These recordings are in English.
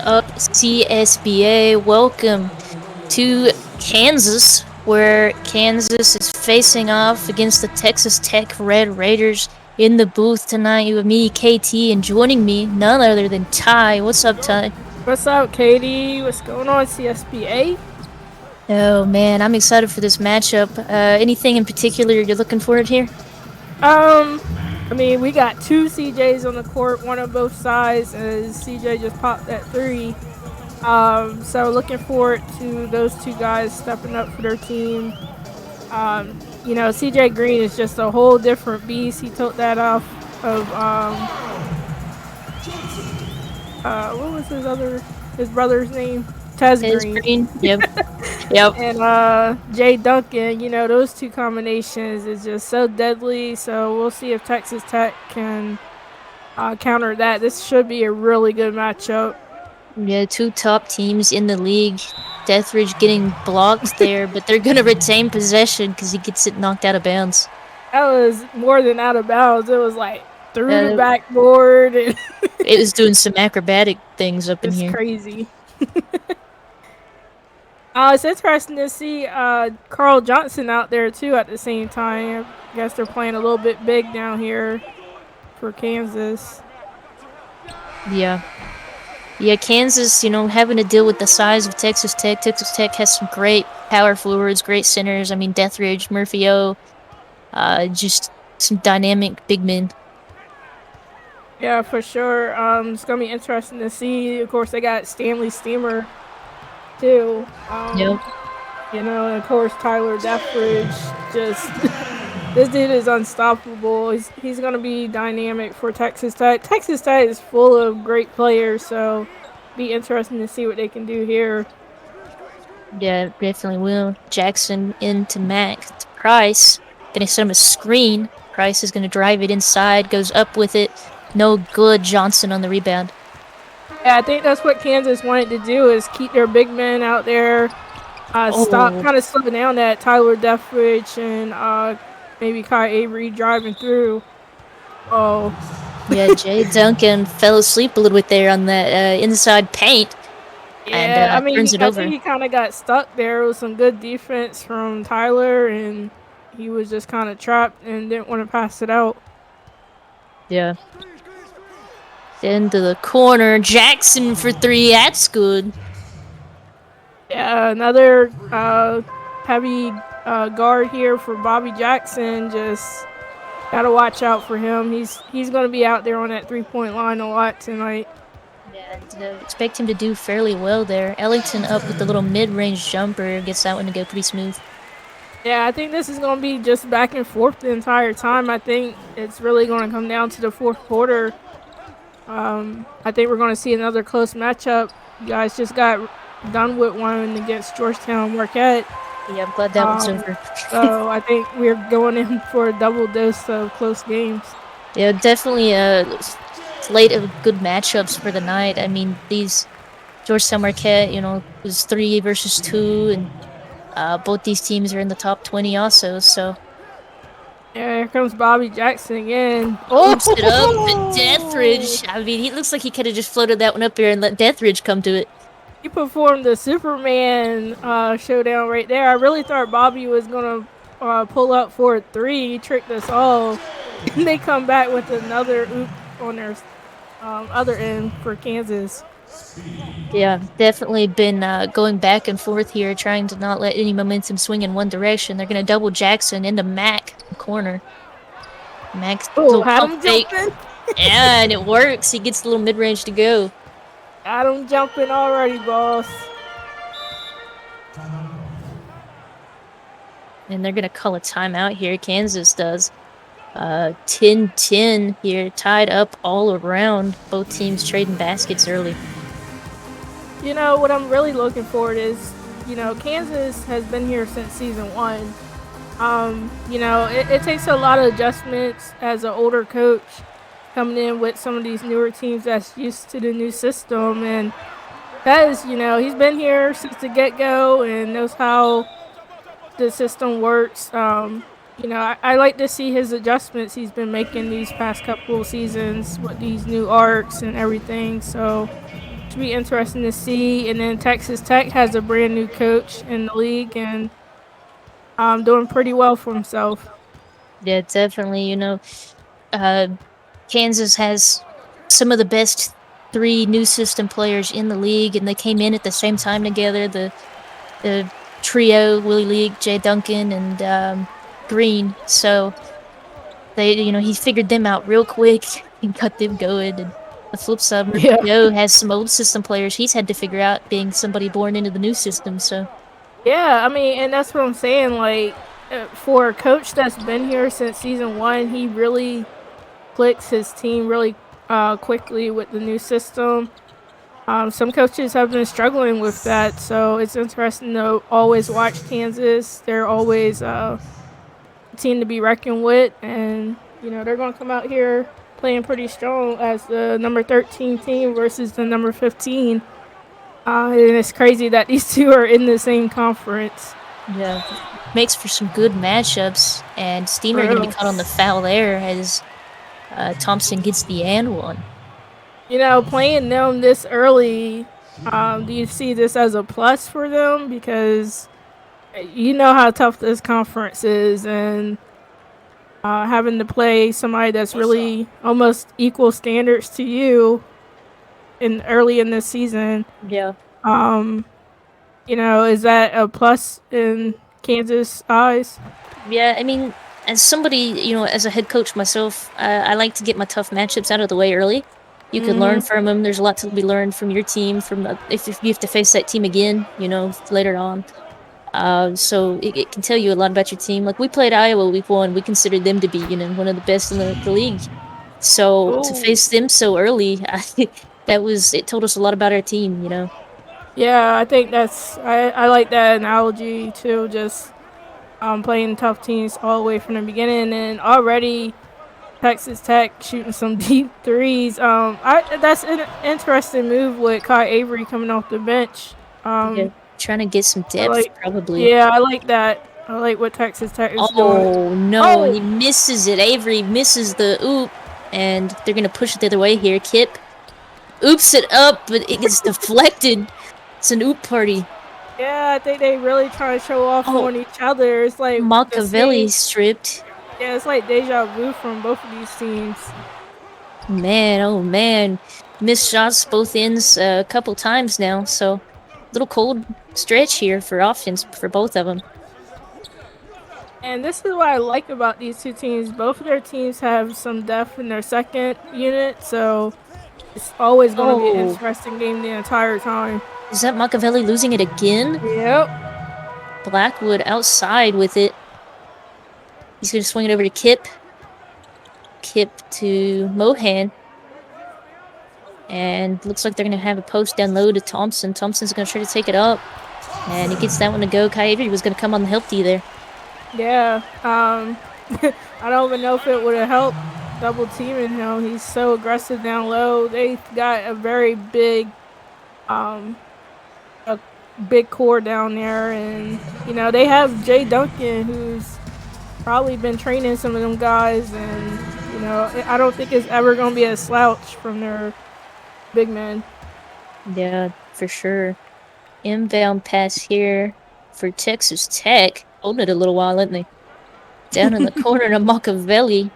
Up CSBA, welcome to Kansas, where Kansas is facing off against the Texas Tech Red Raiders. In the booth tonight, you have me, KT, and joining me, none other than Ty. What's up, Ty? What's up, Katie? What's going on, CSBA? Oh man, I'm excited for this matchup. Anything in particular you're looking forward here? I mean, we got two CJs on the court, one on both sides, as CJ just popped that three. So looking forward to those two guys stepping up for their team. You know, CJ Green is just a whole different beast. He took that off of what was his brother's name? Tez Green. Yep. Yep. And Jay Duncan, you know, those two combinations is just so deadly. So we'll see if Texas Tech can counter that. This should be a really good matchup. Yeah, two top teams in the league. Deathridge getting blocked there, but they're going to retain possession because he gets it knocked out of bounds. That was more than out of bounds. It was like through the backboard. And it was doing some acrobatic things up in here. It's crazy. It's interesting to see Carl Johnson out there, too, at the same time. I guess they're playing a little bit big down here for Kansas. Yeah. Yeah, Kansas, you know, having to deal with the size of Texas Tech. Texas Tech has some great power forwards, great centers. I mean, Deathridge, Murphy-O, just some dynamic big men. Yeah, for sure. It's going to be interesting to see. Of course, they got Stanley Steamer, too. Yep. You know, and of course, Tyler Deathridge, just this dude is unstoppable. He's going to be dynamic for Texas Tech. Texas Tech is full of great players, so be interesting to see what they can do here. Yeah, definitely will. Jackson into Mac to Price. Gonna set him a screen. Price is gonna drive it inside, goes up with it. No good. Johnson on the rebound. Yeah, I think that's what Kansas wanted to do, is keep their big men out there. Stop kind of slowing down that Tyler Deathridge and maybe Kai Avery driving through. Oh. Yeah, Jay Duncan fell asleep a little bit there on that inside paint. Yeah, and, I mean, turns it I over. think he kind of got stuck there. It was some good defense from Tyler, and he was just kind of trapped and didn't want to pass it out. Yeah. Into the corner. Jackson for three. That's good. Yeah, another heavy guard here for Bobby Jackson. Just gotta watch out for him. He's gonna be out there on that 3-point line a lot tonight. Yeah, expect him to do fairly well there. Ellington up with the little mid-range jumper. Gets that one to go pretty smooth. Yeah, I think this is going to be just back and forth the entire time. I think it's really going to come down to the fourth quarter. I think we're going to see another close matchup. You guys just got done with one against Georgetown Marquette. Yeah, I'm glad that one's over. So I think we're going in for a double dose of close games. Yeah, definitely slate of good matchups for the night. I mean, these Georgetown Marquette, you know, was 3 versus 2, and both these teams are in the top 20 also, so. Yeah, here comes Bobby Jackson again. Oops it up, but Deathridge. I mean, he looks like he could have just floated that one up here and let Deathridge come to it. He performed the Superman showdown right there. I really thought Bobby was going to pull up for a three, tricked us all, and they come back with another oop on their other end for Kansas. Yeah, definitely been going back and forth here, trying to not let any momentum swing in one direction. They're going to double Jackson into Mac corner. Mac's Oh, little had pump him fake. jumping. Yeah, and it works. He gets the little mid-range to go. Had him jumping already, boss. And they're going to call a timeout here. Kansas does. 10-10 here, tied up all around. Both teams trading baskets early. You know, what I'm really looking forward is, Kansas has been here since season 1. It takes a lot of adjustments as an older coach coming in with some of these newer teams that's used to the new system. And that is, he's been here since the get-go and knows how the system works. I like to see his adjustments he's been making these past couple of seasons with these new arcs and everything. So should be interesting to see. And then Texas Tech has a brand new coach in the league and doing pretty well for himself. Yeah, definitely. Kansas has some of the best 3 new system players in the league, and they came in at the same time together. The trio, Willie League, Jay Duncan, and Green. So he figured them out real quick and got them going. And the flip side, Joe has some old system players he's had to figure out, being somebody born into the new system. So yeah, I mean, and that's what I'm saying. Like, for a coach that's been here since season 1, he really clicks his team really quickly with the new system. Some coaches have been struggling with that, so it's interesting to always watch Kansas. They're always a team to be reckoned with, and they're going to come out here playing pretty strong as the number 13 team versus the number 15. And it's crazy that these two are in the same conference. yeah, makes for some good matchups. And Steamer going to be caught on the foul there as Thompson gets the and one. Playing them this early, do you see this as a plus for them? Because you know how tough this conference is, and having to play somebody that's really almost equal standards to you early in this season. Yeah. Is that a plus in Kansas' eyes? Yeah, I mean, as somebody, as a head coach myself, I like to get my tough matchups out of the way early. You can learn from them. There's a lot to be learned from your team. If you have to face that team again, later on. So it can tell you a lot about your team. Like, we played Iowa week 1. We considered them to be, one of the best in the league. So to face them so early, it told us a lot about our team, Yeah, I think I like that analogy too. Just playing tough teams all the way from the beginning, and already Texas Tech shooting some deep threes. That's an interesting move with Kai Avery coming off the bench. Yeah, trying to get some depth, probably. Yeah, I like that. I like what Texas Tech is doing. Oh, no, he misses it. Avery misses the oop, and they're going to push it the other way here. Kip oops it up, but it gets deflected. It's an oop party. Yeah, I think they really try to show off on each other. It's like Machiavelli stripped. Yeah, it's like deja vu from both of these teams. Man, oh man. Missed shots both ends a couple times now, so little cold stretch here for offense for both of them. And this is what I like about these two teams. Both of their teams have some depth in their second unit, so it's always going to be an interesting game the entire time. Is that Machiavelli losing it again? Yep. Blackwood outside with it. He's going to swing it over to Kip. Kip to Mohan. And looks like they're going to have a post down low to Thompson. Thompson's going to try to take it up. And he gets that one to go. Kai Avery was going to come on the help D there. Yeah. I don't even know if it would have helped double teaming him. He's so aggressive down low. They've got a very big core down there. And, they have Jay Duncan, who's probably been training some of them guys. And, I don't think it's ever going to be a slouch from their big men. Yeah, for sure. Inbound pass here for Texas Tech. Holding it a little while, isn't they? Down in the corner to Machiavelli.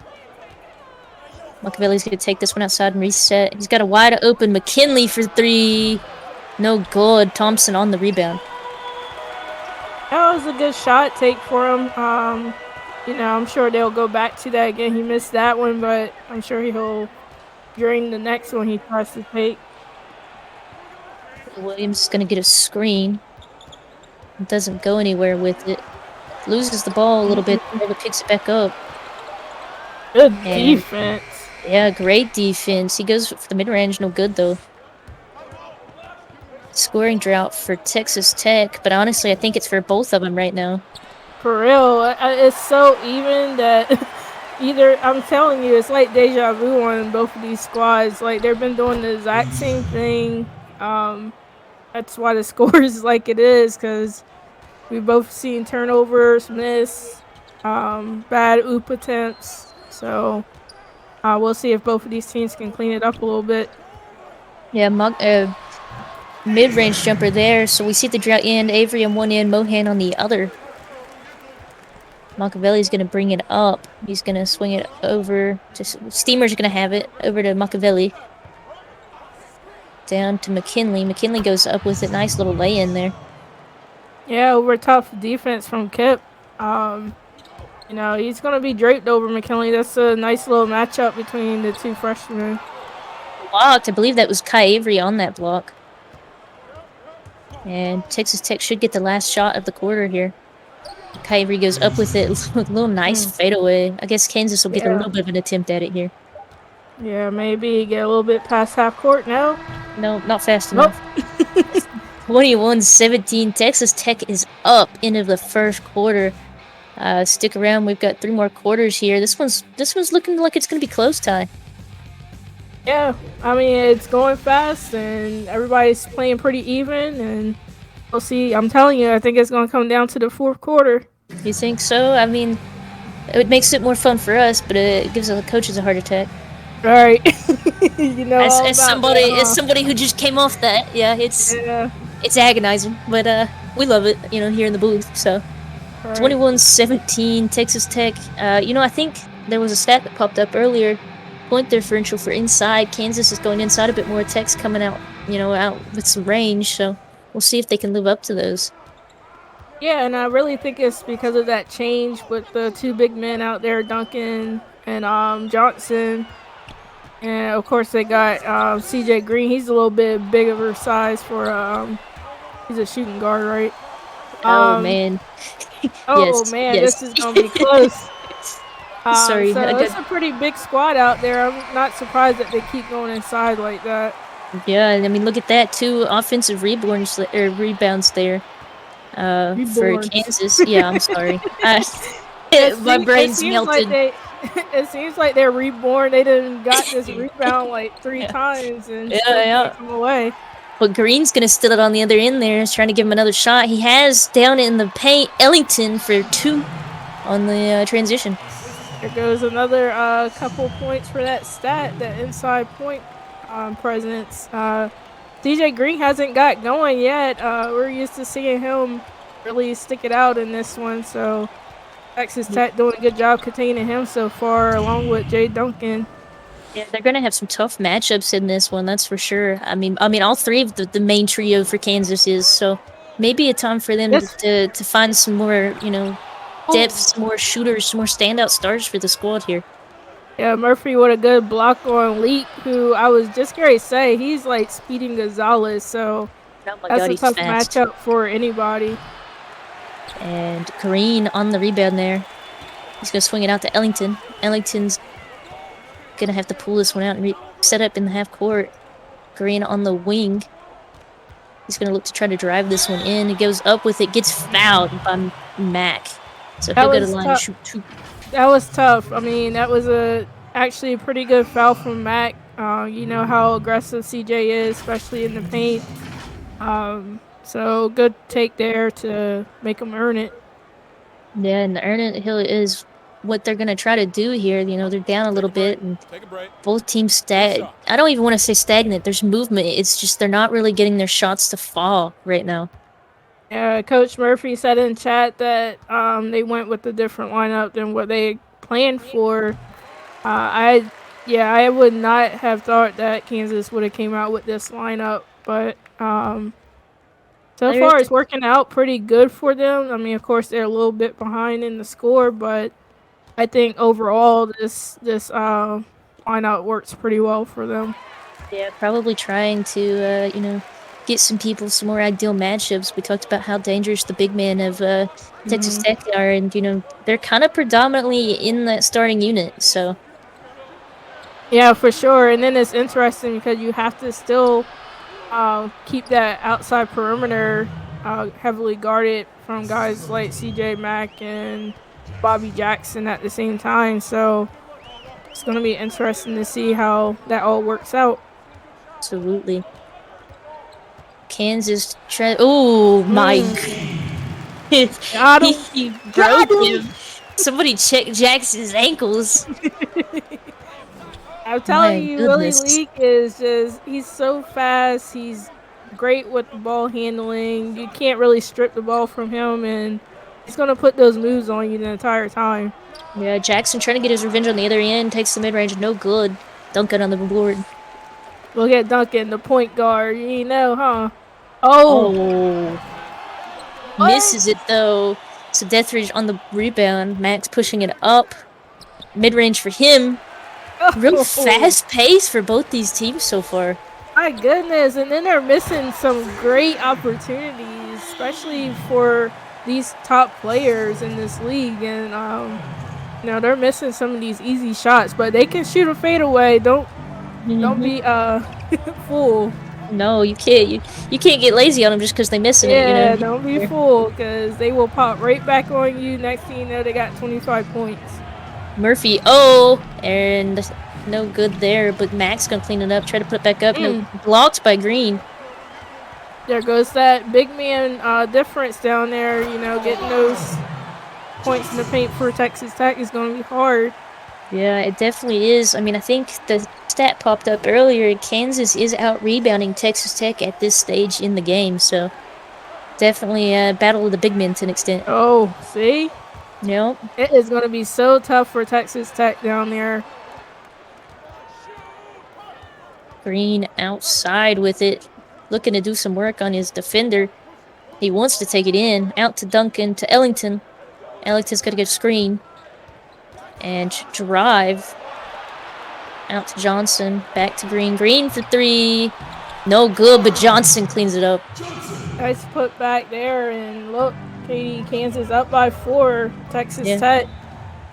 Machiavelli's going to take this one outside and reset. He's got a wide open McKinley for 3. No good. Thompson on the rebound. That was a good shot take for him. I'm sure they'll go back to that again. He missed that one, but I'm sure he'll during the next one he tries to take. Williams is going to get a screen. Doesn't go anywhere with it. Loses the ball a little bit, never picks it back up. Good defense. Yeah, great defense. He goes for the mid-range, no good though. Scoring drought for Texas Tech, but honestly, I think it's for both of them right now. For real, it's so even that I'm telling you, it's like deja vu on both of these squads. Like they've been doing the exact same thing. That's why the score is like it is, because we've both seen turnovers, miss, bad oop attempts. So we'll see if both of these teams can clean it up a little bit. Yeah, mid-range jumper there. So we see the drought end. Avery on one end, Mohan on the other. Machiavelli's going to bring it up. He's going to swing it over. Steamer's going to have it over to Machiavelli. Down to McKinley. McKinley goes up with it. Nice little lay-in there. Yeah, over tough defense from Kip. He's going to be draped over McKinley. That's a nice little matchup between the two freshmen. Blocked. I believe that was Kai Avery on that block. And Texas Tech should get the last shot of the quarter here. Kai Avery goes up with it. A little nice fadeaway. I guess Kansas will get a little bit of an attempt at it here. Yeah, maybe get a little bit past half court now. No, not fast enough. 21-17. Texas Tech is up into the first quarter. Stick around. We've got 3 more quarters here. This one's looking like it's going to be close, Ty. Yeah, I mean, it's going fast, and everybody's playing pretty even, and we'll see. I'm telling you, I think it's going to come down to the fourth quarter. You think so? I mean, it makes it more fun for us, but it gives the coaches a heart attack. All right. As somebody who just came off that, it's agonizing, but we love it, here in the booth. So, right. 21-17, Texas Tech. I think there was a stat that popped up earlier. Point differential for inside. Kansas is going inside a bit more. Tech's coming out, out with some range. So we'll see if they can live up to those. Yeah, and I really think it's because of that change with the 2 big men out there, Duncan and Johnson. And of course they got CJ Green. He's a little bit bigger size for he's a shooting guard, right? Man. Man, yes. This is gonna be close. Sorry. So it's a pretty big squad out there. I'm not surprised that they keep going inside like that. Yeah, I mean, look at that. 2 offensive rebounds there for Kansas. Yeah, I'm sorry. My brain's melted. It seems like they're reborn. They done got this rebound like 3 times and take them away. But Green's going to steal it on the other end there. He's trying to give him another shot. He has down in the paint Ellington for 2 on the transition. There goes another couple points for that stat, that inside point presence. DJ Green hasn't got going yet. We're used to seeing him really stick it out in this one, so Texas Tech doing a good job containing him so far, along with Jay Duncan. Yeah, they're going to have some tough matchups in this one, that's for sure. I mean, all 3 of the main trio for Kansas is, so maybe a time for them to find some more, depth, some more shooters, some more standout stars for the squad here. Yeah, Murphy with a good block on Leak, who I was just going to say, he's like Speedy Gonzalez, so that's a tough matchup for anybody. And Green on the rebound there. He's going to swing it out to Ellington. Ellington's going to have to pull this one out and set up in the half court. Green on the wing. He's going to look to try to drive this one in. He goes up with it, gets fouled by Mac. So he'll go to the line and shoot 2. That was tough. I mean, that was actually a pretty good foul from Mac. You know how aggressive CJ is, especially in the paint. So good take there to make him earn it. Yeah, and earn it is what they're going to try to do here. They're down a little bit, and both teams I don't even want to say stagnant. There's movement. It's just they're not really getting their shots to fall right now. Coach Murphy said in chat that they went with a different lineup than what they planned for. I would not have thought that Kansas would have came out with this lineup, but so There is far it's working out pretty good for them. I mean, of course they're a little bit behind in the score, but I think overall this lineup works pretty well for them. Yeah, probably trying to, get some people some more ideal matchups. We talked about how dangerous the big men of Texas Tech are, and, they're kind of predominantly in that starting unit, so. Yeah, for sure. And then it's interesting because you have to still keep that outside perimeter heavily guarded from guys like CJ Mack and Bobby Jackson at the same time. So it's going to be interesting to see how that all works out. Absolutely. Kansas oh my Got him. he Got broke him. him. Somebody check Jackson's ankles. I'm telling My you, Willie goodness. Leak is he's so fast. He's great with the ball handling. You can't really strip the ball from him, and he's going to put those moves on you the entire time. Yeah, Jackson trying to get his revenge on the other end, takes the mid-range, no good. Duncan on the board. Look at Duncan, the point guard. You know, huh? Oh. Misses it though. So Deathridge on the rebound. Max pushing it up. Mid-range for him. Real fast pace for both these teams so far. My goodness, and then they're missing some great opportunities, especially for these top players in this league. And they're missing some of these easy shots, but they can shoot a fadeaway. Don't be fool. No, you can't. You can't get lazy on them just because they're missing it. Yeah, don't be fool, because they will pop right back on you. Next thing you know, they got 25 points. Murphy, and no good there, but Max gonna clean it up, try to put it back up. No, blocked by Green. There goes that big man difference down there. Getting those points in the paint for Texas Tech is going to be hard. Yeah, it definitely is. I mean, I think the stat popped up earlier. Kansas is out rebounding Texas Tech at this stage in the game, so definitely a battle of the big men to an extent. Oh, see? Yep. It is going to be so tough for Texas Tech down there. Green outside with it, looking to do some work on his defender. He wants to take it in. Out to Duncan, to Ellington. Ellington's going to get a screen. And drive. Out to Johnson. Back to Green. Green for three. No good, but Johnson cleans it up. Nice put back there. And look, Katie, Kansas up by 4. Texas Tech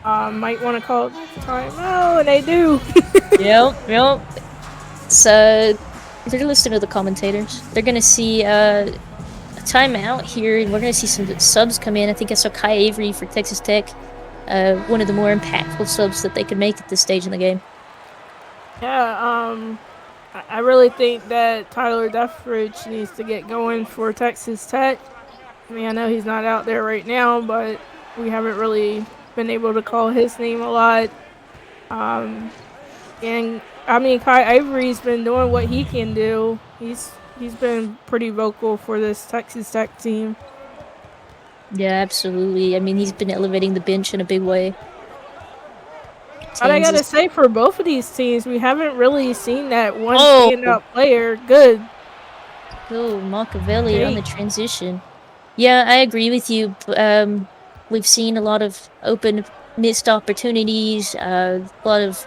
might want to call timeout, and they do. Yep. So they're listening to the commentators. They're going to see a timeout here, and we're going to see some subs come in. I think I saw Kai Avery for Texas Tech. One of the more impactful subs that they could make at this stage in the game. Yeah, I really think that Tyler Deathridge needs to get going for Texas Tech. I mean, I know he's not out there right now, but we haven't really been able to call his name a lot. And I mean, Kai Avery's been doing what he can do. He's been pretty vocal for this Texas Tech team. Yeah, absolutely. I mean, he's been elevating the bench in a big way. But I gotta say, for both of these teams, we haven't really seen that one standout player. Good. Oh, Machiavelli on the transition. Yeah, I agree with you. We've seen a lot of open missed opportunities, a lot of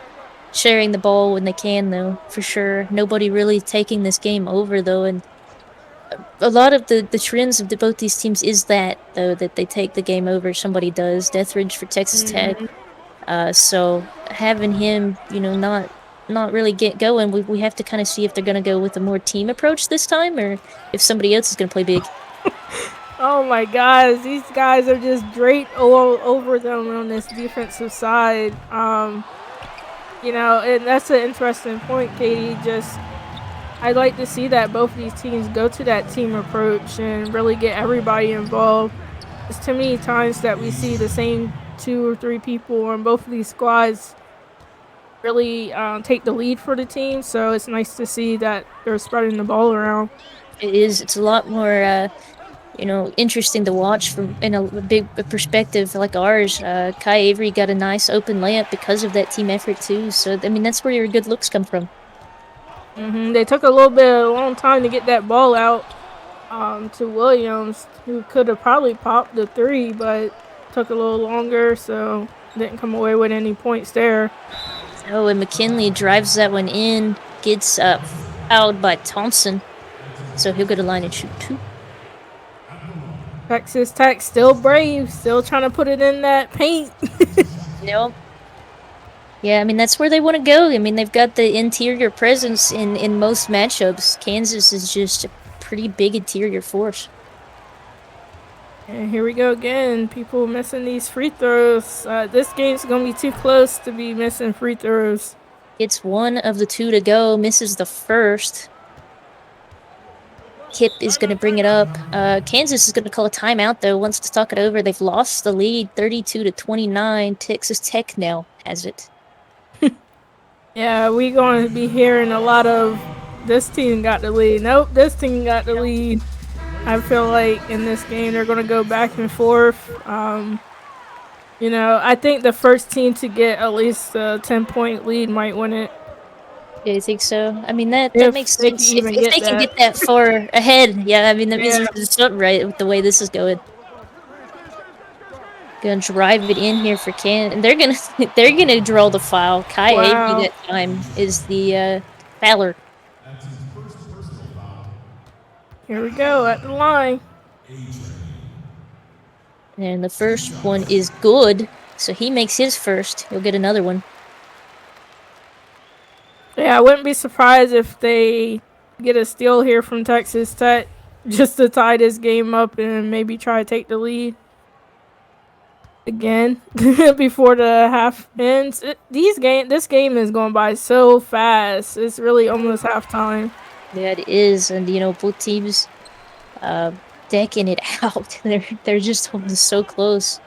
sharing the ball when they can, though, for sure. Nobody really taking this game over, though, and a lot of the trends of both these teams is that, though, that they take the game over. Somebody does. Deathridge for Texas Tech. So having him, not really get going, we have to kind of see if they're going to go with a more team approach this time, or if somebody else is going to play big. Oh my gosh, these guys are just draped all over them on this defensive side. And that's an interesting point, Katie. I'd like to see that both of these teams go to that team approach and really get everybody involved. There's too many times that we see the same 2 or 3 people on both of these squads really take the lead for the team. So it's nice to see that they're spreading the ball around. It is. It's a lot more interesting to watch from in a big perspective like ours. Kai Avery got a nice open layup because of that team effort too. So I mean, that's where your good looks come from. They took a long time to get that ball out to Williams, who could have probably popped the three, but took a little longer, so didn't come away with any points there. Oh, and McKinley drives that one in, gets fouled by Thompson, so he'll go to line and shoot two. Texas Tech still brave, still trying to put it in that paint. Nope. Yeah, I mean, that's where they want to go. I mean, they've got the interior presence in most matchups. Kansas is just a pretty big interior force. And here we go again. People missing these free throws. This game's going to be too close to be missing free throws. Gets one of the two to go, misses the first. Kip is going to bring it up. Kansas is going to call a timeout, though, wants to talk it over. They've lost the lead 32-29. Texas Tech now has it. Yeah, we going to be hearing a lot of this team got the lead. Nope, this team got the lead. I feel like in this game they're going to go back and forth. I think the first team to get at least a 10-point lead might win it. Do you think so? I mean, that If makes they sense. can even If they get can that. get that far ahead, yeah, I mean, that means Yeah. there's something right with the way this is going. Gonna drive it in here for and they're gonna draw the foul. Kai Wow. Avery that time is the fouler. Here we go at the line. And the first one is good, so he makes his first. He'll get another one. Yeah, I wouldn't be surprised if they get a steal here from Texas Tech just to tie this game up and maybe try to take the lead again before the half ends. This game is going by so fast. It's really almost halftime. Yeah, it is, and both teams decking it out. They're just holding so close.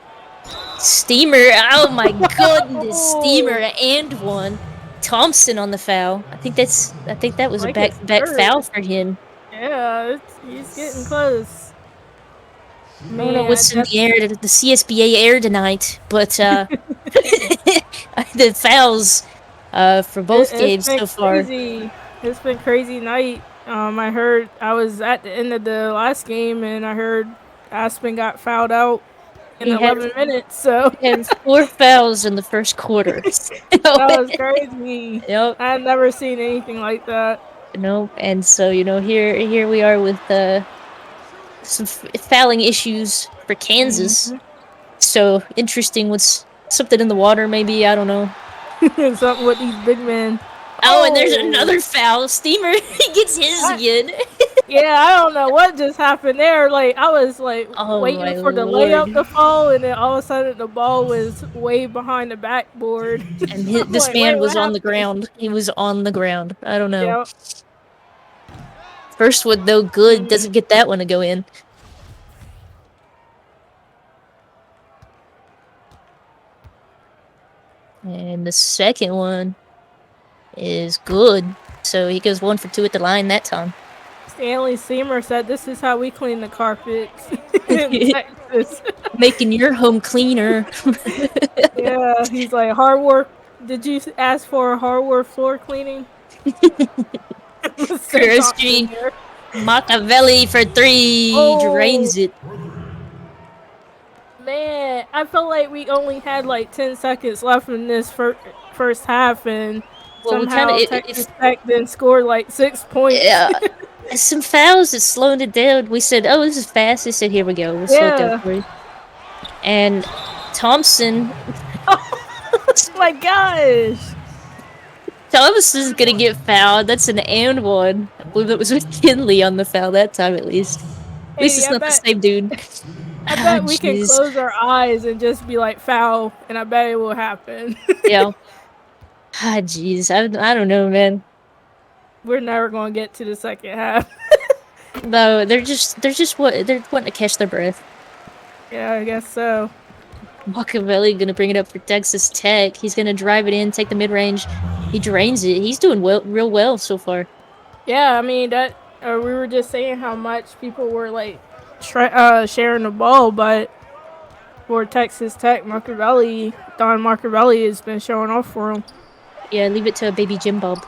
Steamer, oh my goodness, Steamer and one. Thompson on the foul. I think that was Like a back foul for him. Yeah, he's getting close. I don't know what's in the air, the CSBA air tonight, but the fouls for both games so far. It's been crazy night. I was at the end of the last game and I heard Aspen got fouled out in 11 minutes. So he had 4 fouls in the first quarter. That was crazy. Yep. I've never seen anything like that. Nope. And so here we are with some fouling issues for Kansas. Mm-hmm. So interesting. What's something in the water? Maybe, I don't know. Something with these big men. Oh, and there's another foul. Steamer gets his again. Yeah, I don't know what just happened there. Like, I was like waiting for the layup to fall, and then all of a sudden the ball was way behind the backboard. And this man was on the ground. He was on the ground. I don't know. Yep. First one, though, good. Doesn't get that one to go in. And the second one is good. So he goes 1 for 2 at the line that time. Stanley Seamer said this is how we clean the carpets in Texas. Making your home cleaner. Yeah, he's like, hardwood. Did you ask for a hardwood floor cleaning? Christian Machiavelli for 3. Drains it. Man, I felt like we only had like 10 seconds left in this first half, and somehow Texas Tech then scored like 6 points. Yeah. Some fouls that slowed it down. We said, oh, this is fast. They said, here we go. We'll slow it down for you. And Thompson. Oh my gosh. Thompson's going to get fouled. That's an and one. I believe that was McKinley on the foul that time, at least. At least it's not the same dude. I bet we can close our eyes and just be like, foul, and I bet it will happen. Yeah. Ah, jeez. I don't know, man. We're never going to get to the second half. No, they're wanting to catch their breath. Yeah, I guess so. Machiavelli gonna bring it up for Texas Tech. He's gonna drive it in, take the mid-range. He drains it. He's doing real well so far. Yeah, I mean, we were just saying how much people were like sharing the ball, but for Texas Tech, Don Marcavelli has been showing off for him. Yeah, leave it to a baby Jim Bob.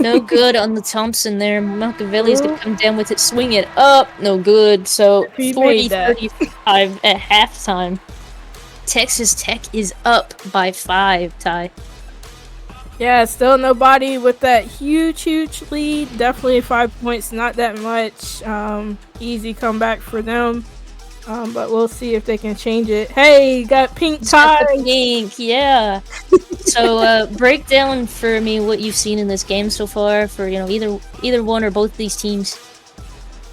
No good on the Thompson there. Machiavelli's gonna come down with it, swing it up. No good. So He made that. 40-35 at halftime. Texas Tech is up by 5, Ty. Yeah, still nobody with that huge lead. Definitely 5 points, not that much. Easy comeback for them. But we'll see if they can change it. Hey, got pink It's got the ties. pink, yeah. So break down for me what you've seen in this game so far for either one or both of these teams.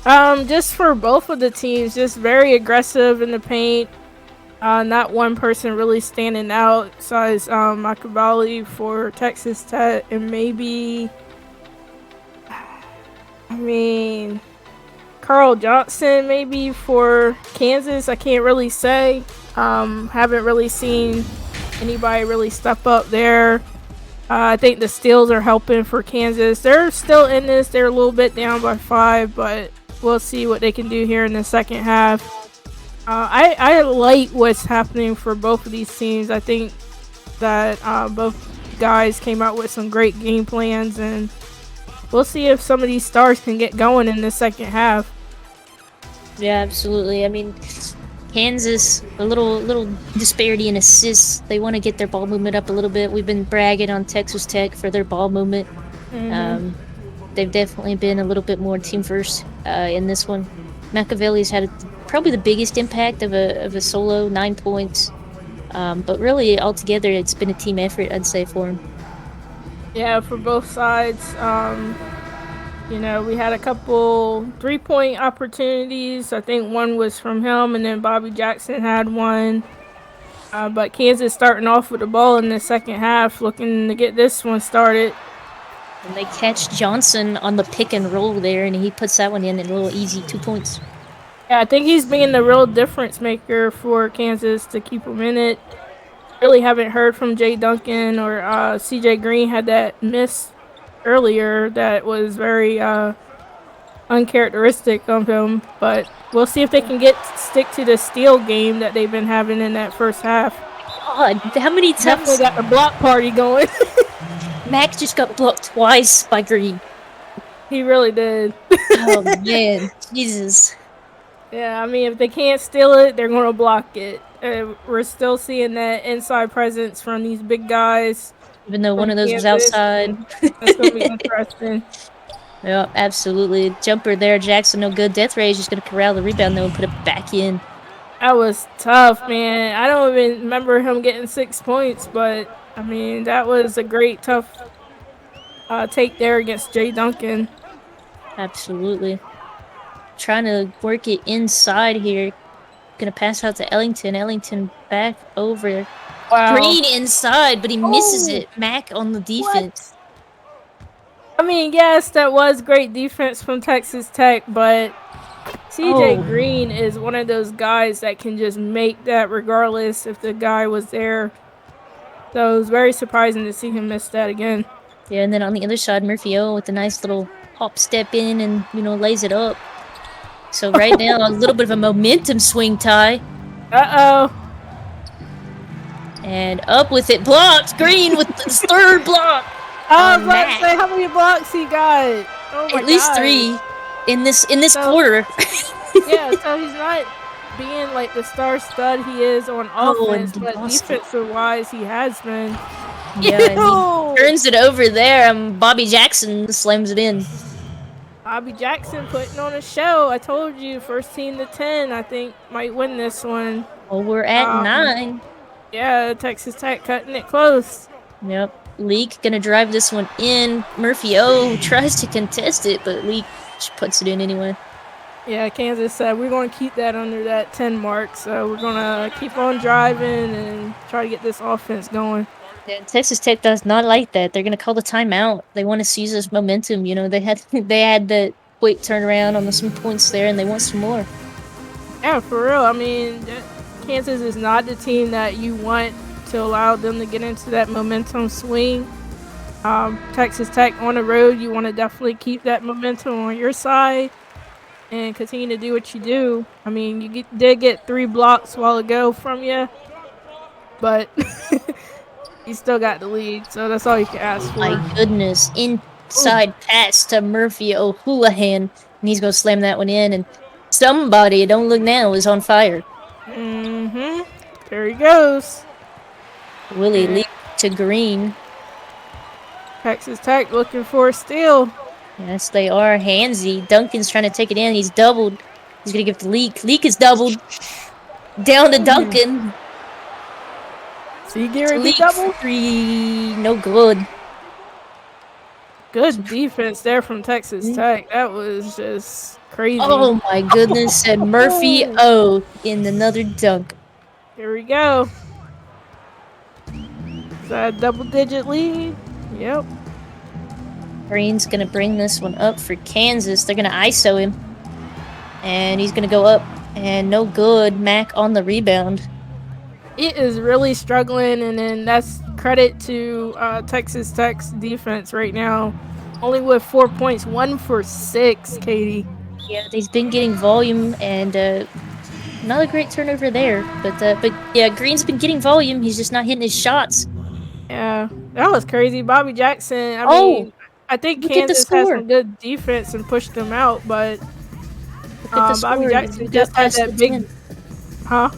Just for both of the teams, just very aggressive in the paint. Not one person really standing out besides Makabali for Texas Tech and maybe, Carl Johnson maybe for Kansas. I can't really say. Haven't really seen anybody really step up there. I think the steals are helping for Kansas. They're still in this. They're a little bit down by 5, but we'll see what they can do here in the second half. I like what's happening for both of these teams. I think that both guys came out with some great game plans, and we'll see if some of these stars can get going in the second half. Yeah, absolutely. I mean, Kansas, a little disparity in assists. They want to get their ball movement up a little bit. We've been bragging on Texas Tech for their ball movement. They've definitely been a little bit more team first in this one. Machiavelli's had probably the biggest impact of a solo, 9 points. But really, altogether, it's been a team effort, I'd say, for him. Yeah, for both sides. We had a couple 3-point opportunities. I think one was from him, and then Bobby Jackson had one. But Kansas starting off with the ball in the second half, looking to get this one started. And they catch Johnson on the pick and roll there, and he puts that one in a little easy 2 points. Yeah, I think he's being the real difference maker for Kansas to keep him in it. Really haven't heard from Jay Duncan or CJ Green had that miss earlier that was very uncharacteristic of him. But we'll see if they can stick to the steal game that they've been having in that first half. God, how many times? Definitely got the block party going. Mac just got blocked twice by Green. He really did. Oh, man. Jesus. Yeah, I mean, if they can't steal it, they're going to block it. We're still seeing that inside presence from these big guys. Even though one of those was outside. That's going to be interesting. Yeah, absolutely. Jumper there. Jackson, no good. Death Ray is just going to corral the rebound, though, and put it back in. That was tough, man. I don't even remember him getting 6 points, but, I mean, that was a great, tough take there against Jay Duncan. Absolutely. Trying to work it inside here. Gonna pass out to Ellington. Ellington back over. Wow. Green inside, but he misses it. Mac on the defense. What? I mean, yes, that was great defense from Texas Tech, but CJ Green is one of those guys that can just make that regardless if the guy was there. So it was very surprising to see him miss that again. Yeah, and then on the other side, Murphy O with a nice little hop step in and, lays it up. So right now, a little bit of a momentum swing, Ty. Uh-oh. And up with it. Blocked. Green with the third block. I was about to say, how many blocks he got? Oh my At least God. 3 in this quarter. Yeah, so he's not being like the star stud he is on offense, but defensive-wise, he has been. Yeah, and he turns it over there, and Bobby Jackson slams it in. Bobby Jackson putting on a show. I told you, first team to 10, I think, might win this one. Well, we're at 9. Yeah, Texas Tech cutting it close. Yep. Leak gonna drive this one in. Murphy O tries to contest it, but Leak just puts it in anyway. Yeah, Kansas said we're going to keep that under that 10 mark, so we're going to keep on driving and try to get this offense going. Yeah, Texas Tech does not like that. They're going to call the timeout. They want to seize this momentum. They had the quick turnaround on some points there, and they want some more. Yeah, for real. I mean, Kansas is not the team that you want to allow them to get into that momentum swing. Texas Tech on the road, you want to definitely keep that momentum on your side. and continue to do what you do. I mean, did get 3 blocks a while ago from you, but you still got the lead, so that's all you can ask My for. goodness. Ooh. Inside pass to Murphy O'Houlihan. And he's going to slam that one in. And somebody, don't look now, is on fire. Mm-hmm. There he goes. Willie And lead to Green. Texas Tech looking for a steal. Yes, they are. Hansy. Duncan's trying to take it in. He's doubled. He's going to give it to Leak. Leak is doubled. Down to Ooh. Duncan. See Gary be Leak double. free. No good. Good defense there from Texas Tech. That was just crazy. Oh my goodness. And Murphy Oh, O in another dunk. here we go. Is that a double-digit lead? Yep. Green's going to bring this one up for Kansas. They're going to ISO him. And he's going to go up. And no good. Mac on the rebound. It is really struggling, and then that's credit to Texas Tech's defense right now. Only with 4 points, 1 for 6, Katie. Yeah, he's been getting volume and not a great turnover there. But yeah, Green's been getting volume. He's just not hitting his shots. Yeah, that was crazy. Bobby Jackson, I Oh, mean, I think look at the Kansas has score. some good defense and pushed them out, but Look at the Bobby score. You Jackson got just had past the that big, 10. huh?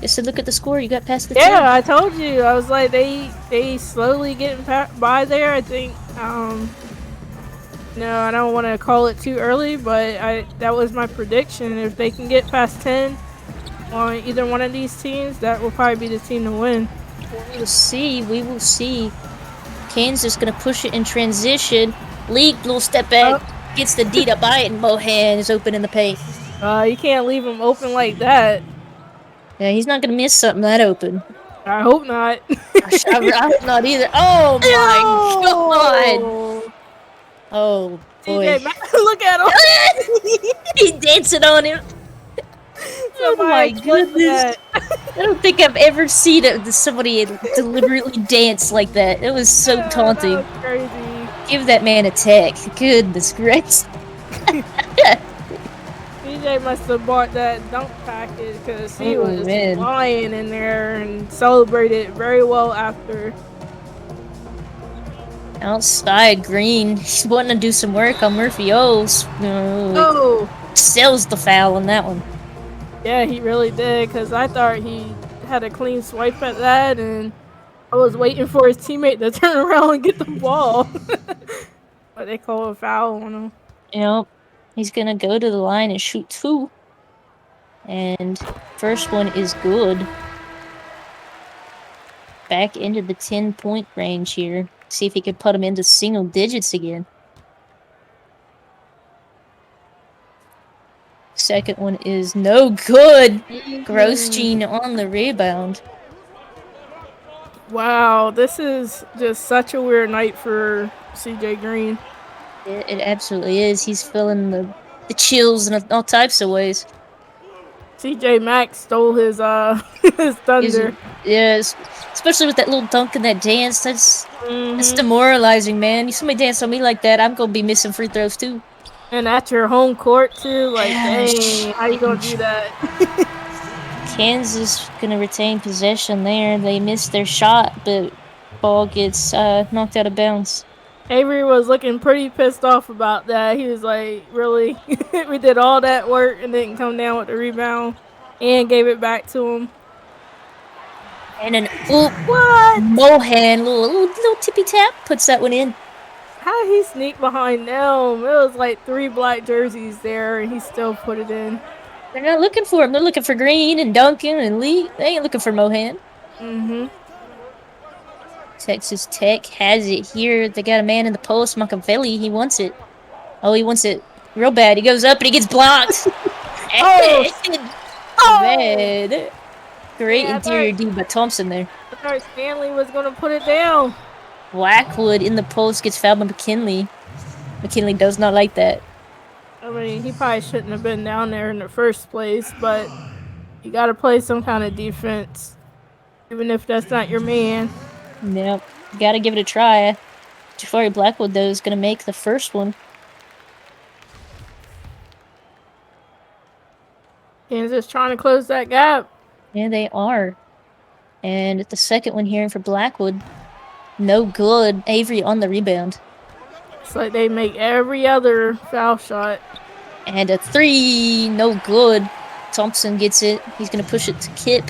I said, look at the score. You got past the 10. Yeah, I told you. I was like, they slowly getting by there. I think. No, I don't want to call it too early, but that was my prediction. If they can get past 10 on either one of these teams, that will probably be the team to win. We will see. We will see. Kansas gonna push it in transition. Leak, little step back. Gets the D to buy it, and Mohan is open in the paint. You can't leave them open like that. Yeah, he's not gonna miss something that open. I hope not. I hope not either. Oh my god! No! Oh boy. CJ, look at him. He's dancing on him. Oh my Somebody clip goodness. that. I don't think I've ever seen somebody deliberately dance like that. It was so That taunting. was crazy. Give that man a tech. Goodness gracious. CJ must have bought that dunk package because he Oh, was man. flying in there and celebrated very well after. Outside, Green. He's wanting to do some work on Murphy O's. Oh, Sells the foul on that one. yeah, he really did because I thought he had a clean swipe at that, and I was waiting for his teammate to turn around and get the ball. But they call a foul on him. Yep. He's gonna go to the line and shoot 2. And first one is good. Back into the 10-point range here. See if he can put him into single digits again. Second one is no good. Grosjean on the rebound. Wow, this is just such a weird night for CJ Green. It absolutely is. He's feeling the chills in all types of ways. CJ Max stole his his thunder. Yes, especially with that little dunk and that dance. That's demoralizing, man. Somebody dance on me like that, I'm gonna be missing free throws too. And at your home court too, like Gosh. dang, how you gonna do that? Kansas gonna retain possession there. They missed their shot, but ball gets knocked out of bounds. Avery was looking pretty pissed off about that. He was like, really? We did all that work and didn't come down with the rebound and gave it back to him. And an oop. What? Mohan, little tippy tap, puts that one in. How he sneak behind them? It was like 3 black jerseys there and he still put it in. They're not looking for him. They're looking for Green and Duncan and Lee. They ain't looking for Mohan. Texas Tech has it here. They got a man in the post, Machiavelli. He wants it. Oh, he wants it real bad. He goes up and he gets blocked. Man. Great interior D by Thompson there. I thought Stanley was going to put it down. Blackwood in the post gets fouled by McKinley. McKinley does not like that. I mean, he probably shouldn't have been down there in the first place, but you got to play some kind of defense, even if that's not your man. Nope. Gotta give it a try. Jafari Blackwood, though, is going to make the first one. Kansas trying to close that gap. Yeah, they are. And the second one here for Blackwood. No good. Avery on the rebound. It's like they make every other foul shot. And a three. No good. Thompson gets it. He's going to push it to Kip.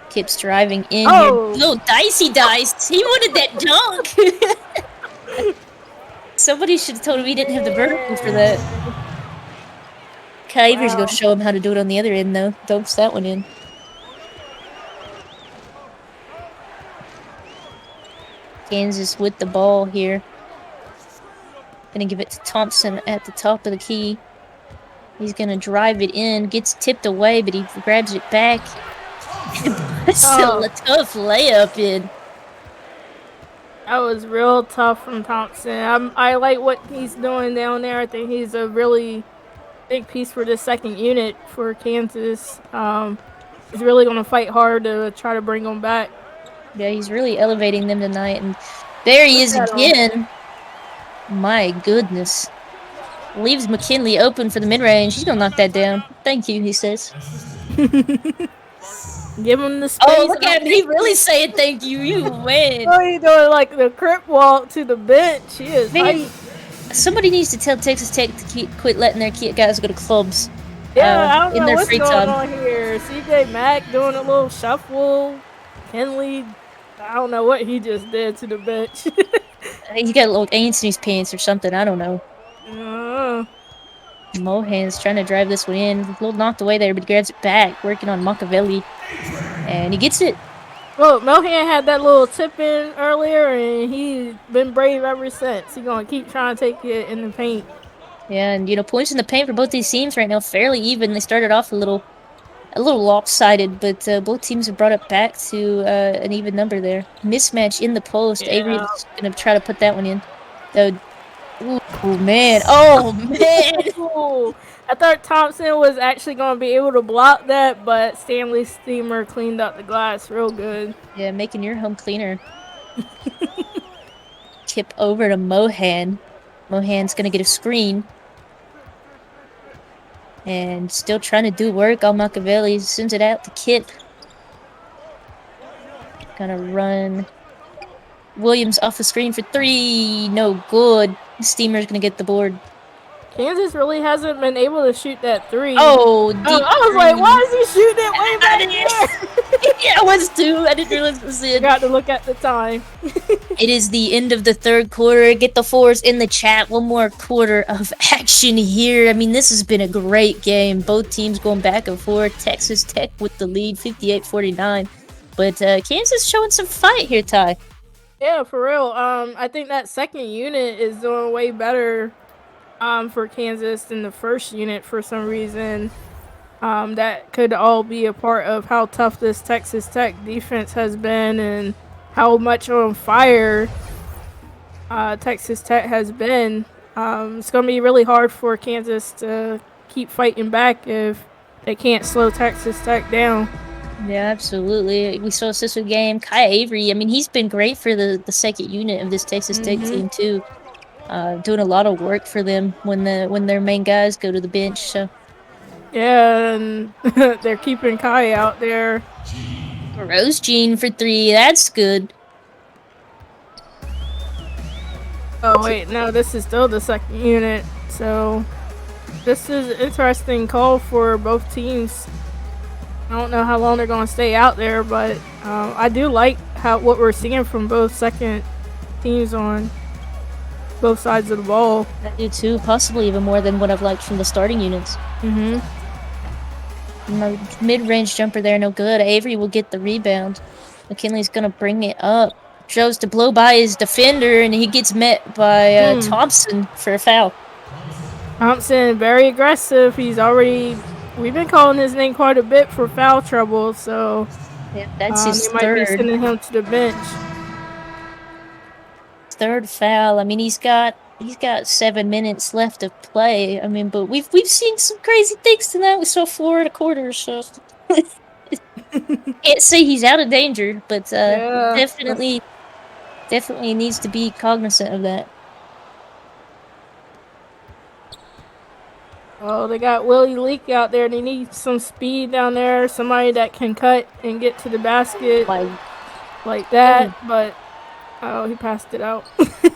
Kip's driving in here. Little dicey dice. He wanted that dunk. Somebody should have told him he didn't have the vertical for that. Kai Avery's going to show him how to do it on the other end, though. Dunks that one in. Kansas with the ball here. Gonna give it to Thompson at the top of the key. He's gonna drive it in. Gets tipped away, but he grabs it back. Still a tough layup in. That was real tough from Thompson. I like what he's doing down there. I think he's a really big piece for the second unit for Kansas. He's really going to fight hard to try to bring them back. Yeah, he's really elevating them tonight. And there he is again. My goodness. Leaves McKinley open for the mid-range. He's going to knock that down. Thank you, he says. Give him the space. Oh, look at him. He really saying thank you. You win. Oh, he's doing like the crip walk to the bench. He is hype. Somebody needs to tell Texas Tech to quit letting their guys go to clubs. Yeah, I don't know what's going on here. CJ Mack doing a little shuffle. Henley, I don't know what he just did to the bench. He got a little ants in his pants or something. I don't know. Mohan's trying to drive this one in. A little knocked away there, but he grabs it back. Working on Machiavelli. And he gets it. Well, Mohan had that little tip in earlier, and he's been brave ever since. He's going to keep trying to take it in the paint. Yeah, and, points in the paint for both these teams right now fairly even. They started off a little lopsided, but both teams have brought it back to an even number there. Mismatch in the post. Yeah. Avery's going to try to put that one in. Oh, man. Oh, man. I thought Thompson was actually going to be able to block that, but Stanley Steamer cleaned up the glass real good. Yeah, making your home cleaner. Tip over to Mohan. Mohan's going to get a screen. And still trying to do work on Machiavelli. Sends it out to Kip. Gonna run. Williams off the screen for three. No good. Steamer's gonna get the board. Kansas really hasn't been able to shoot that three. Oh, I was like, why is he shooting it way back there? Yeah, I was too. I didn't realize it was in. Got to look at the time. It is the end of the third quarter. Get the fours in the chat. One more quarter of action here. I mean, this has been a great game. Both teams going back and forth. Texas Tech with the lead, 58-49. But Kansas showing some fight here, Ty. Yeah, for real. I think that second unit is doing way better for Kansas than the first unit for some reason. That could all be a part of how tough this Texas Tech defense has been and how much on fire Texas Tech has been. It's going to be really hard for Kansas to keep fighting back if they can't slow Texas Tech down. Yeah, absolutely. We saw a sister game. Kai Avery, I mean, he's been great for the second unit of this Texas Tech team, too. Doing a lot of work for them when their main guys go to the bench. So. Yeah, and they're keeping Kai out there. Rose Jean for three. That's good. Oh, wait. No, this is still the second unit. So, this is an interesting call for both teams. I don't know how long they're going to stay out there, but I do like what we're seeing from both second teams on both sides of the ball. I do too, possibly even more than what I've liked from the starting units. Mid-range jumper there, no good. Avery will get the rebound. McKinley's going to bring it up. Tries to blow by his defender, and he gets met by Thompson for a foul. Thompson, very aggressive. We've been calling his name quite a bit for foul trouble, so yeah, that's his third. Might be sending him to the bench. Third foul. I mean, he's got 7 minutes left to play. I mean, but we've seen some crazy things tonight. We saw 4 1/4, so can't say he's out of danger, but definitely needs to be cognizant of that. Oh, they got Willie Leak out there. They need some speed down there. Somebody that can cut and get to the basket like that. Oh. But oh, he passed it out.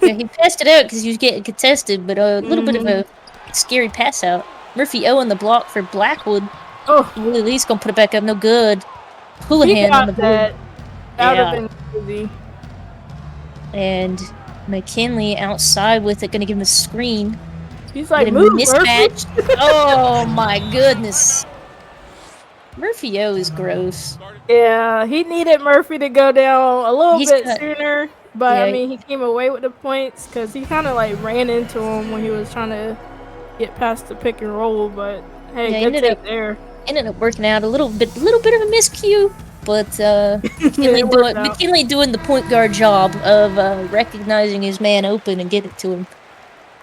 Yeah, he passed it out because he was getting contested, but a little bit of Mhm. a scary pass out. Murphy O on the block for Blackwood. Oh, Willie Lee's gonna put it back up, no good. he Houlihan on got the board. that. That would have Yeah. been crazy. And McKinley outside with it, gonna give him a screen. He's like, Get a move, Murphy. mismatch. Oh my goodness. Murphy O is gross. Yeah, he needed Murphy to go down a little He's bit got, sooner. But I yeah, mean, he came away with the points because he kind of like ran into him when he was trying to get past the pick and roll. But hey, yeah, good take there. ended up working out a little bit of a miscue, but It worked out. McKinley doing the point guard job of recognizing his man open and get it to him.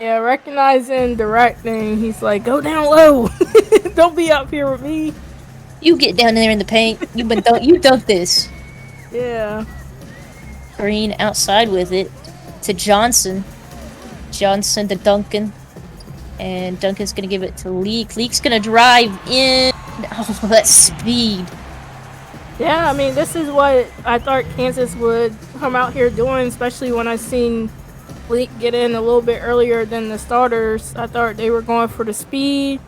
Yeah, recognizing directing, he's like, go down low. Don't be up here with me. You get down there in the paint. You dunk this. Yeah. Green outside with it to Johnson. Johnson to Duncan. And Duncan's gonna give it to Leak. Leak's gonna drive in. Oh, that speed. Yeah, I mean, this is what I thought Kansas would come out here doing, especially when I seen Leak get in a little bit earlier than the starters. I thought they were going for the speed,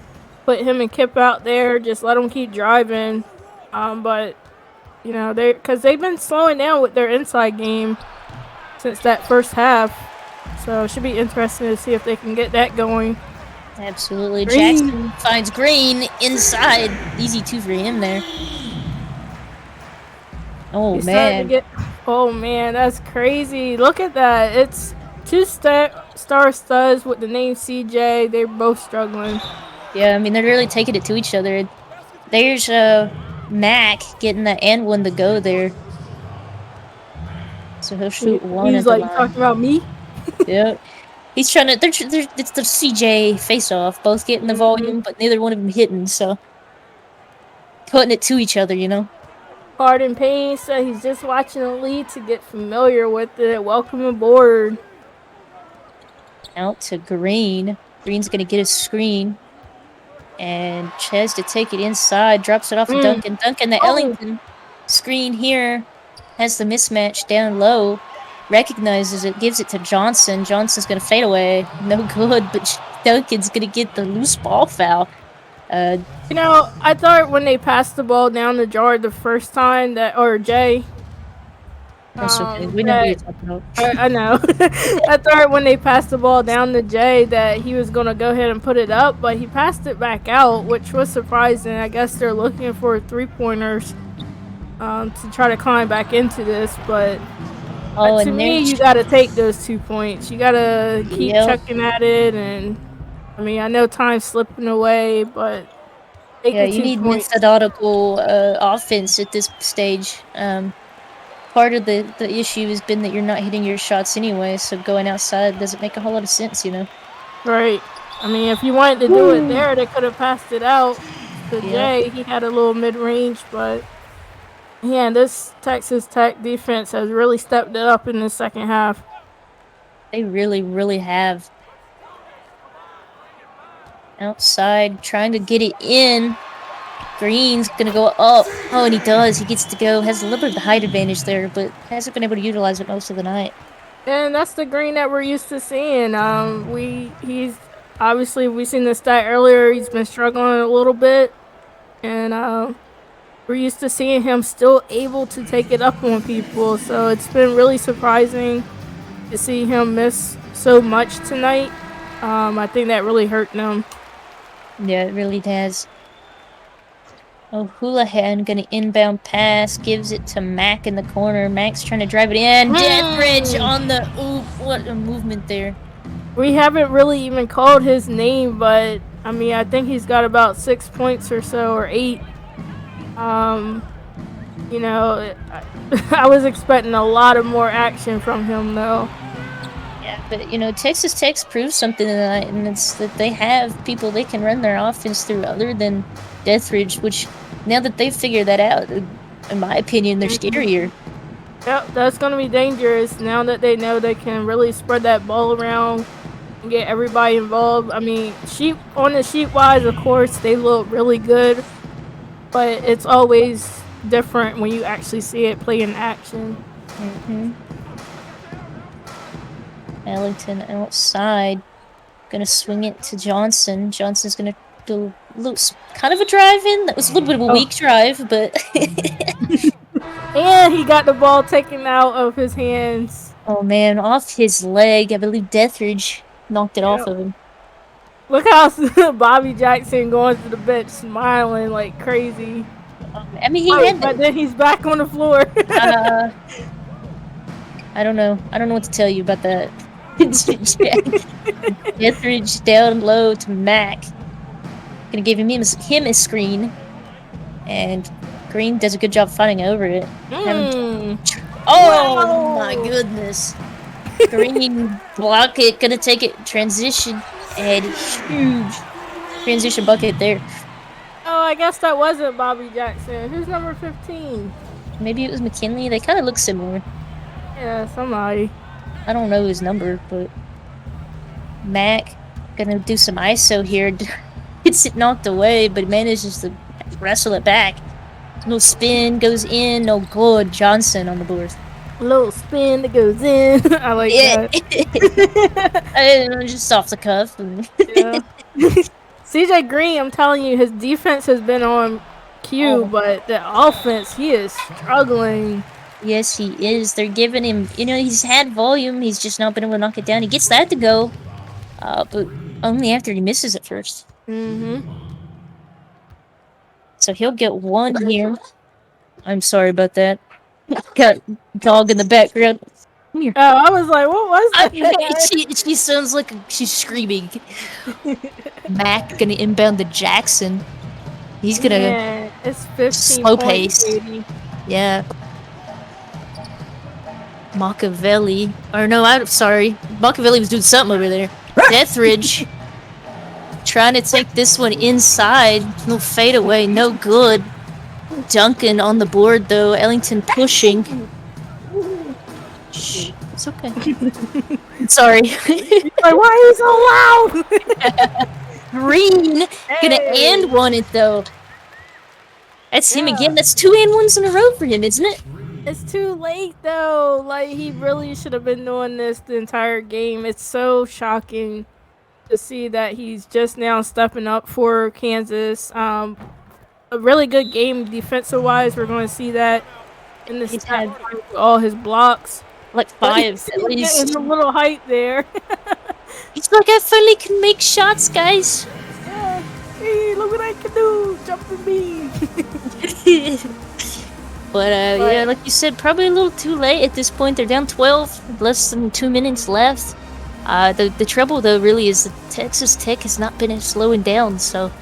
put him and Kip out there, just let them keep driving. But you know, because they've been slowing down with their inside game since that first half. So it should be interesting to see if they can get that going. Absolutely. Green. Jackson finds Green inside. Easy two for him there. Oh, He's starting to man. oh man, that's crazy. Look at that. It's two star studs with the name CJ. They're both struggling. Yeah, I mean, they're really taking it to each other. There's Mac getting the and one to go there. So he'll shoot one He's at the like line. talking about me. Yep. He's trying to. It's the CJ face off. Both getting the volume, but neither one of them hitting. So putting it to each other, you know. Harden Payne said he's just watching the lead to get familiar with it. Welcome aboard. Out to Green. Green's gonna get a screen. And Ches to take it inside. Drops it off to Duncan. Duncan, the Ellington screen here. Has the mismatch down low. Recognizes it. Gives it to Johnson. Johnson's gonna fade away. No good, but Duncan's gonna get the loose ball foul. You know, I thought when they passed the ball down the jar the first time or Jay. That's okay. We know who you're talking about. I know. I thought when they passed the ball down to Jay that he was going to go ahead and put it up, but he passed it back out, which was surprising. I guess they're looking for three-pointers to try to climb back into this, but to me, you got to take those 2 points. You got to keep chucking at it, and I mean, I know time's slipping away, but yeah, you need methodical offense at this stage. Part of the issue has been that you're not hitting your shots anyway, so going outside doesn't make a whole lot of sense, you know? Right. I mean, if you wanted to do it there, they could have passed it out to Jay. He had a little mid-range, but yeah, this Texas Tech defense has really stepped it up in the second half. They really, really have. Outside, trying to get it in. Green's gonna go up. Oh, and he does. He gets to go. Has a little bit of the height advantage there, but hasn't been able to utilize it most of the night. And that's the Green that we're used to seeing. He's obviously we seen the stat earlier. He's been struggling a little bit, and we're used to seeing him still able to take it up on people. So it's been really surprising to see him miss so much tonight. I think that really hurt them. Yeah, it really has. Oh, Houlihan gonna inbound pass, gives it to Mac in the corner. Mac's trying to drive it in. Deathbridge on the what a movement there. We haven't really even called his name, but I mean, I think he's got about 6 points or so, or 8. You know, I was expecting a lot of more action from him, though. Yeah, but you know, Texas Tech's proved something tonight, and it's that they have people they can run their offense through other than Deathbridge, which now that they've figured that out, in my opinion, they're scarier. Yep, that's going to be dangerous now that they know they can really spread that ball around get everybody involved. I mean, on the sheet wise, of course, they look really good, but it's always different when you actually see it play in action. Ellington outside. Gonna swing it to Johnson. Johnson's gonna do kind of a drive in. That was a little bit of a weak drive, but. And he got the ball taken out of his hands. Oh man, off his leg. I believe Deathridge knocked it off of him. Look how Bobby Jackson going to the bench smiling like crazy. I mean, but then he's back on the floor. I don't know. I don't know what to tell you about that. Deathridge down low to Mac. Gonna give him a screen. And Green does a good job fighting over it. Oh my goodness. Green block it, gonna take it, transition, and huge transition bucket there. Oh, I guess that wasn't Bobby Jackson. Who's number 15? Maybe it was McKinley. They kind of look similar. Yeah, somebody. I don't know his number, but Mac gonna do some ISO here. Gets it knocked away, but manages to wrestle it back. No spin, goes in, no good. Johnson on the board. A little spin that goes in. I like that. Just off the cuff. Yeah. CJ Green, I'm telling you, his defense has been on cue, but the offense, he is struggling. Yes, he is. They're giving him, he's had volume. He's just not been able to knock it down. He gets that to go, but only after he misses it first. So he'll get one here. I'm sorry about that. Got dog in the background. Come here. Oh, I was like, what was that? She sounds like she's screaming. Mac gonna inbound to Jackson. He's gonna it's 15 slow pace. Yeah. Machiavelli. Or no, I'm sorry. Machiavelli was doing something over there. Deathridge. Trying to take this one inside. No fadeaway, no good. Duncan on the board though. Ellington pushing. Shh, it's okay. Sorry. Like, why are you so loud? Green gonna and one it though. That's him again. That's 2 and 1s in a row for him, isn't it? It's too late though. Like, he really should have been doing this the entire game. It's so shocking to see that he's just now stepping up for Kansas. A really good game defensive wise. We're going to see that in the stat line with all his blocks. Like 5 at least. Getting a little height there. He's like, I finally can make shots, guys. Yeah. Hey, look what I can do. Jumping me. But yeah, like you said, probably a little too late at this point. They're down 12, less than 2 minutes left. The trouble though really is that Texas Tech has not been slowing down. So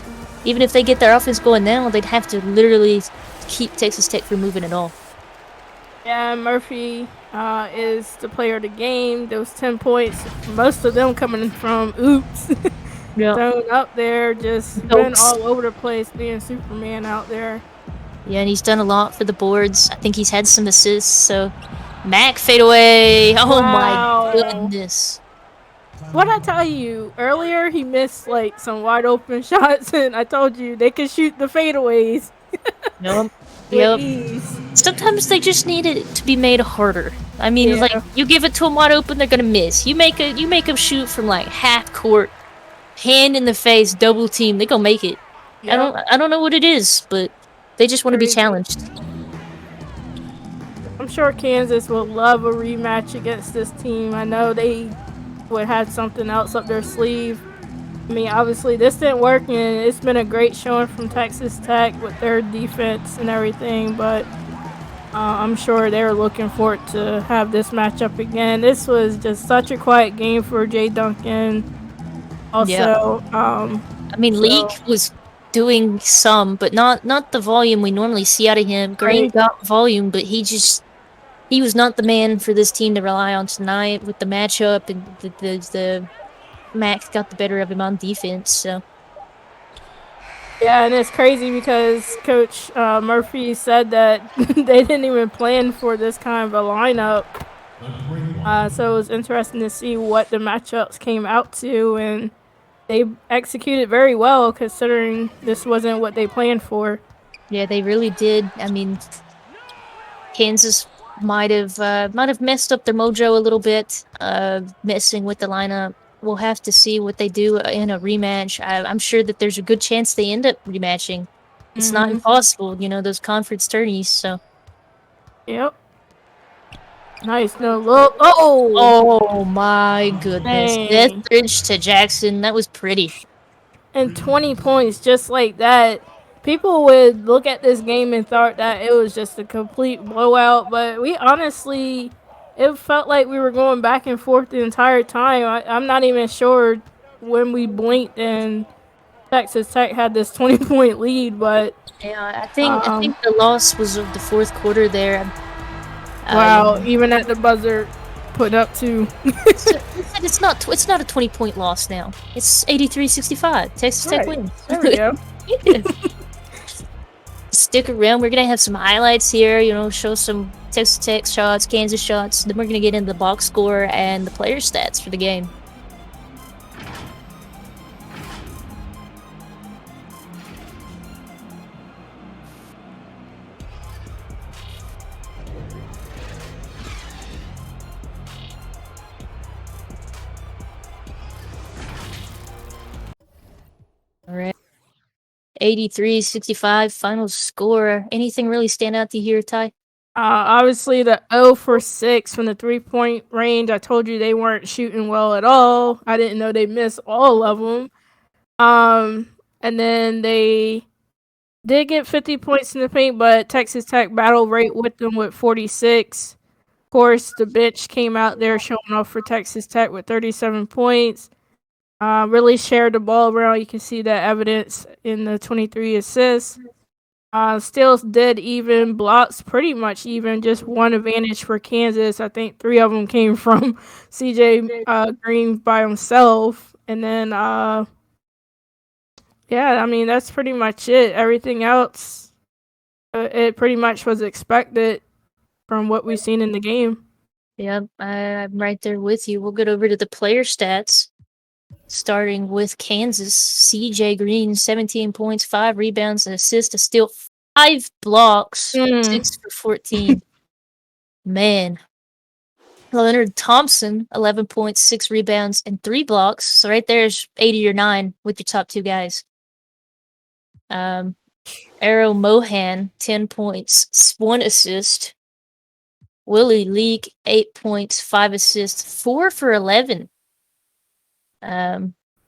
even if they get their offense going now, they'd have to literally keep Texas Tech from moving at all. Yeah, Murphy is the player of the game. Those 10 points, most of them coming from oops. Yeah. Thrown up there, just been all over the place, being Superman out there. Yeah, and he's done a lot for the boards. I think he's had some assists, so... Mac fade away! Oh my goodness. What'd I tell you? Earlier, he missed, like, some wide open shots, and I told you they could shoot the fadeaways. Yep. Sometimes they just need it to be made harder. I mean, like, you give it to them wide open, they're gonna miss. You make them shoot from, like, half court, hand in the face, double team, they gonna make it. Yep. I don't know what it is, but they just want to be challenged. I'm sure Kansas will love a rematch against this team. I know they would have something else up their sleeve. I mean, obviously this didn't work, and it's been a great showing from Texas Tech with their defense and everything, but I'm sure they're looking forward to have this matchup again. This was just such a quiet game for Jay Duncan. Also, I mean, Leak was doing some, but not the volume we normally see out of him. Green got volume, but he was not the man for this team to rely on tonight with the matchup, and the Mac got the better of him on defense. So yeah, and it's crazy because Coach Murphy said that they didn't even plan for this kind of a lineup. So it was interesting to see what the matchups came out to, and they executed very well considering this wasn't what they planned for. Yeah, they really did. I mean, Kansas might have messed up their mojo a little bit, messing with the lineup. We'll have to see what they do in a rematch. I'm sure that there's a good chance they end up rematching. It's not impossible, those conference tourneys. So. Yep. Nice. No look. Oh. Oh my goodness! Dang. Deathbridge to Jackson. That was pretty. And 20 points just like that. People would look at this game and thought that it was just a complete blowout, but we honestly, it felt like we were going back and forth the entire time. I'm not even sure when we blinked and Texas Tech had this 20-point lead, but Yeah, I think the loss was of the fourth quarter there. wow, even at the buzzer, put up two. It's not a 20-point loss now. It's 83-65. Texas Tech Right. wins. There we go. Stick around. We're gonna have some highlights here. Show some Texas Tech shots, Kansas shots. Then we're gonna get into the box score and the player stats for the game. All right. 83-65 final score. Anything really stand out to you here, Ty? Obviously, the 0 for 6 from the 3-point range. I told you they weren't shooting well at all. I didn't know they missed all of them. And then they did get 50 points in the paint, but Texas Tech battled right with them with 46. Of course, the bench came out there showing off for Texas Tech with 37 points. Really shared the ball around. You can see that evidence in the 23 assists. Still dead even, blocks pretty much even, just one advantage for Kansas. I think 3 of them came from CJ Green by himself. And then, yeah, I mean, that's pretty much it. Everything else, it pretty much was expected from what we've seen in the game. Yep, I'm right there with you. We'll get over to the player stats. Starting with Kansas, CJ Green, 17 points, 5 rebounds, an assist, a steal, 5 blocks, 6 for 14. Man. Leonard Thompson, 11 points, 6 rebounds, and 3 blocks. So right there's 80 or 9 with your top 2 guys. Arrow Mohan, 10 points, 1 assist. Willie Leak, 8 points, 5 assists, 4 for 11.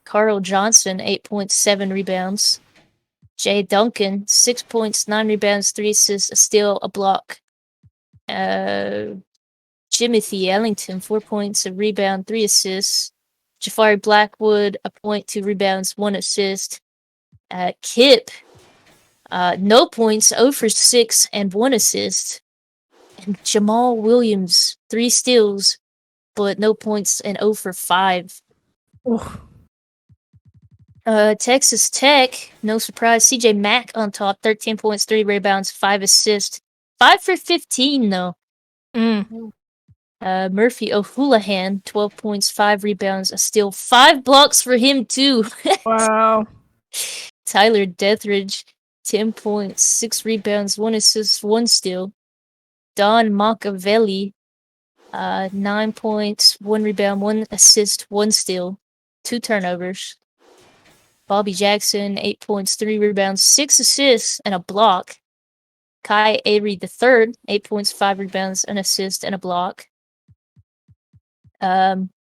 Carl Johnson, 8 points, 7 rebounds. Jay Duncan, 6 points, 9 rebounds, 3 assists, a steal, a block. Jimothy Ellington, 4 points, a rebound, 3 assists. Jafari Blackwood, a point, 2 rebounds, 1 assist. Kip, no points, 0 for 6, and 1 assist. And Jamal Williams, 3 steals, but no points and 0 for 5. Texas Tech, no surprise. CJ Mack on top, 13 points, 3 rebounds, 5 assists. 5 for 15, though. Murphy O'Houlihan, 12 points, 5 rebounds, a steal, 5 blocks for him, too. Wow. Tyler Deathridge, 10 points, 6 rebounds, 1 assist, 1 steal. Don Machiavelli, 9 points, 1 rebound, 1 assist, 1 steal, 2 turnovers. Bobby Jackson, 8 points, 3 rebounds, 6 assists, and a block. Kai Avery III, 8 points, 5 rebounds, an assist, and a block.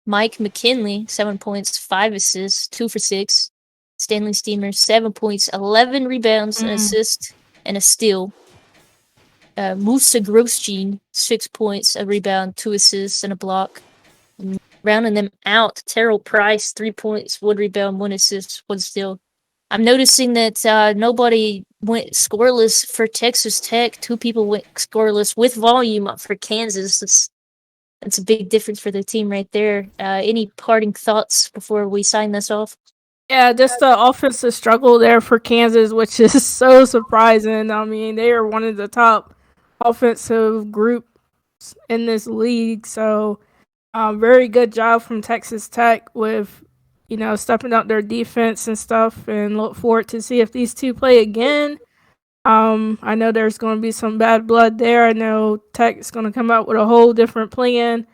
Mike McKinley, 7 points, 5 assists, 2 for 6. Stanley Steamer, 7 points, 11 rebounds, an assist, and a steal. Musa Grosjean, 6 points, a rebound, 2 assists, and a block. And rounding them out, Terrell Price, 3 points, 1 rebound, 1 assist, 1 steal. I'm noticing that nobody went scoreless for Texas Tech. 2 people went scoreless with volume for Kansas. That's a big difference for the team right there. Any parting thoughts before we sign this off? Yeah, just the offensive struggle there for Kansas, which is so surprising. I mean, they are one of the top offensive groups in this league. So, Very good job from Texas Tech with, stepping up their defense and stuff, and look forward to see if these two play again. I know there's going to be some bad blood there. I know Tech is going to come out with a whole different plan,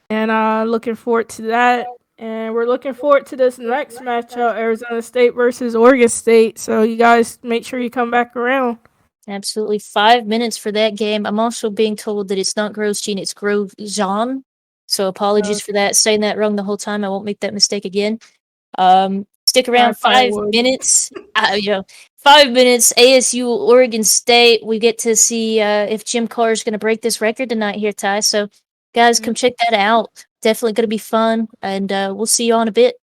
and looking forward to that. And we're looking forward to this next matchup, Arizona State versus Oregon State. So you guys make sure you come back around. Absolutely. 5 minutes for that game. I'm also being told that it's not Grosjean, it's Grosjean. So apologies for that. Saying that wrong the whole time. I won't make that mistake again. Stick around 5 minutes. 5 minutes. ASU, Oregon State. We get to see if Jim Carr is going to break this record tonight here, Ty. So, guys, come check that out. Definitely going to be fun. And we'll see you on a bit.